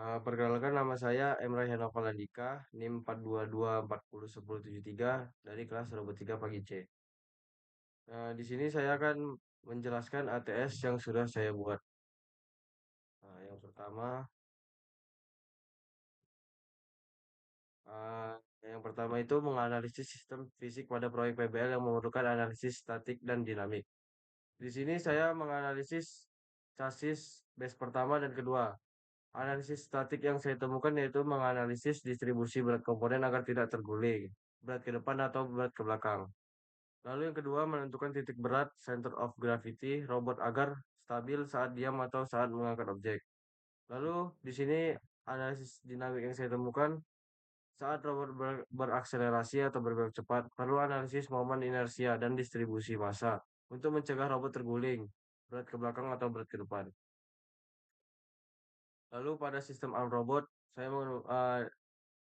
Perkenalkan nama saya Emrah Henoval Andika, NIM 422401073 dari kelas Robotika Pagi C. Di sini saya akan menjelaskan ATS yang sudah saya buat. Yang pertama, uh, yang pertama itu menganalisis sistem fisik pada proyek PBL yang memerlukan analisis statik dan dinamik. Di sini saya menganalisis chassis base pertama dan kedua. Analisis statik yang saya temukan yaitu menganalisis distribusi berat komponen agar tidak terguling, berat ke depan atau berat ke belakang. Lalu yang kedua, menentukan titik berat center of gravity robot agar stabil saat diam atau saat mengangkat objek. Lalu di sini analisis dinamik yang saya temukan saat robot berakselerasi atau bergerak cepat, perlu analisis momen inersia dan distribusi massa untuk mencegah robot terguling, berat ke belakang atau berat ke depan. Lalu pada sistem arm robot, saya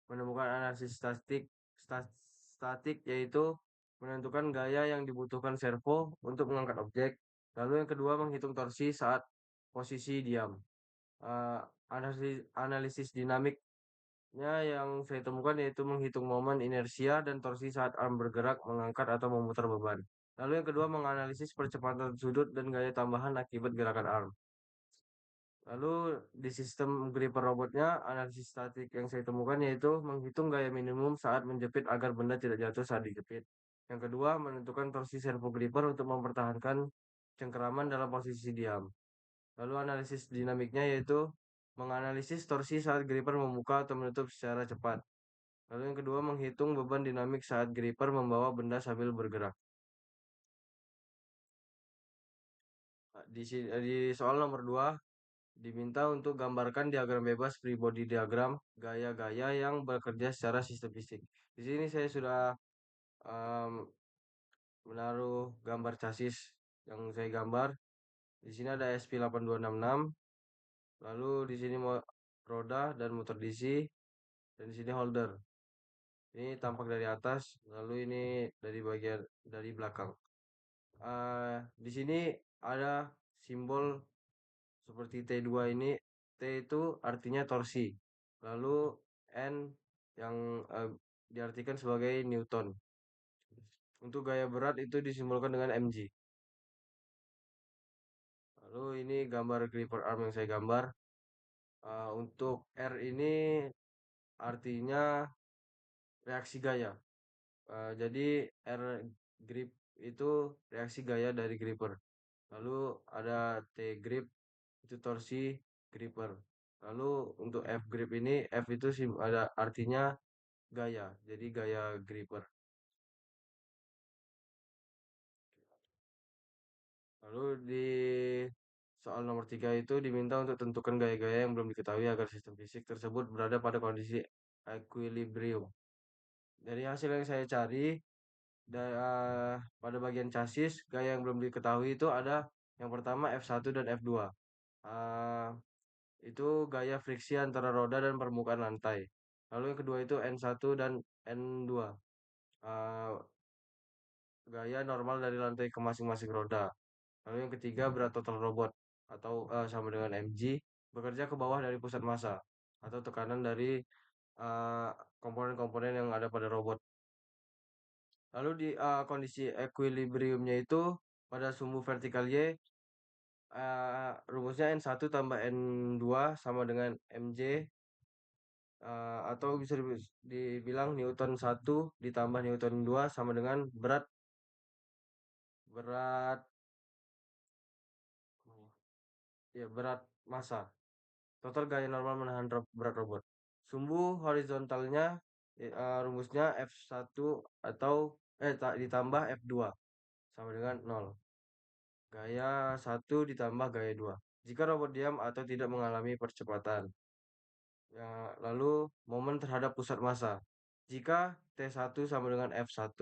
menemukan analisis statik yaitu menentukan gaya yang dibutuhkan servo untuk mengangkat objek. Lalu yang kedua menghitung torsi saat posisi diam. Eh, analisis dinamiknya yang saya temukan yaitu menghitung momen inersia dan torsi saat arm bergerak, mengangkat atau memutar beban. Lalu yang kedua menganalisis percepatan sudut dan gaya tambahan akibat gerakan arm. Lalu di sistem gripper robotnya, analisis statik yang saya temukan yaitu menghitung gaya minimum saat menjepit agar benda tidak jatuh saat dijepit. Yang kedua, menentukan torsi servo gripper untuk mempertahankan cengkeraman dalam posisi diam. Lalu analisis dinamiknya yaitu menganalisis torsi saat gripper membuka atau menutup secara cepat. Lalu yang kedua, menghitung beban dinamik saat gripper membawa benda sambil bergerak. Di soal nomor 2, diminta untuk gambarkan diagram bebas free body diagram gaya-gaya yang bekerja secara sistem fisik. Di sini saya sudah um, menaruh gambar chassis yang saya gambar. Di sini ada SP8266, lalu di sini roda dan motor DC, dan di sini holder. Ini tampak dari atas, lalu ini dari belakang. Di sini ada simbol seperti T2 ini. T itu artinya torsi. Lalu N yang diartikan sebagai Newton. Untuk gaya berat itu disimbolkan dengan mg. Lalu ini gambar gripper arm yang saya gambar. Untuk R ini artinya reaksi gaya. Jadi R grip itu reaksi gaya dari gripper. Lalu ada T grip itu torsi gripper. Lalu untuk F grip ini, F itu ada artinya gaya, jadi gaya gripper. Lalu di soal nomor 3 itu diminta untuk tentukan gaya-gaya yang belum diketahui agar sistem fisik tersebut berada pada kondisi equilibrium. Dari hasil yang saya cari, pada bagian chassis, gaya yang belum diketahui itu ada yang pertama F1 dan F2. Uh, itu gaya friksi antara roda dan permukaan lantai. Lalu yang kedua itu N1 dan N2. Uh, gaya normal dari lantai ke masing-masing roda. Lalu yang ketiga berat total robot atau sama dengan mg bekerja ke bawah dari pusat massa atau tekanan dari uh, komponen-komponen yang ada pada robot. Lalu di kondisi equilibriumnya itu pada sumbu vertikal Y rumusnya N1 tambah N2 sama dengan mg atau bisa dibilang Newton 1 ditambah Newton 2 sama dengan berat berat ya berat massa. Total gaya normal menahan berat robot. Sumbu horizontalnya rumusnya F1 atau ditambah F2 sama dengan 0. Gaya 1 ditambah gaya 2. Jika robot diam atau tidak mengalami percepatan. Ya, lalu momen terhadap pusat massa. Jika T1 sama dengan F1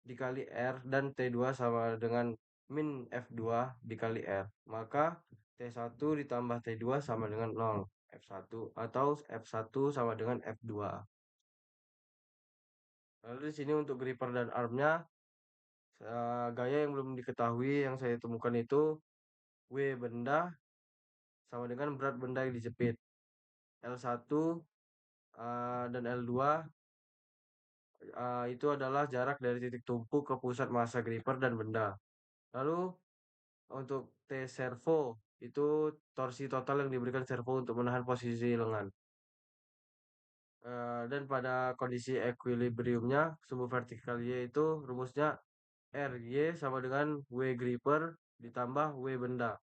dikali R dan T2 sama dengan min F2 dikali R, maka T1 ditambah T2 sama dengan 0 F1 atau F1 sama dengan F2. Lalu di sini untuk gripper dan armnya gaya yang belum diketahui yang saya temukan itu W benda sama dengan berat benda yang dijepit. L1 dan L2 itu adalah jarak dari titik tumpu ke pusat massa gripper dan benda. Lalu untuk T servo itu torsi total yang diberikan servo untuk menahan posisi lengan. Dan pada kondisi equilibriumnya sumbu vertikal Y itu rumusnya RY sama dengan W gripper ditambah W benda.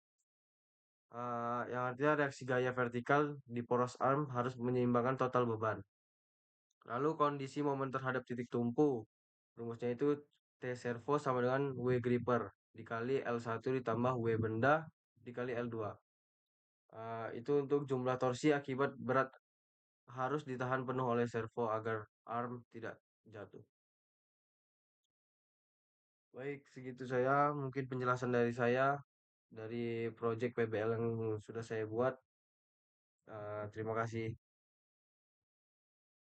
Yang artinya reaksi gaya vertikal di poros arm harus menyeimbangkan total beban. Lalu kondisi momen terhadap titik tumpu. Rumusnya itu T servo sama dengan W gripper dikali L1 ditambah W benda dikali L2. Itu untuk jumlah torsi akibat berat harus ditahan penuh oleh servo agar arm tidak jatuh. Baik, segitu saya mungkin penjelasan dari saya dari project PBL yang sudah saya buat. Terima kasih.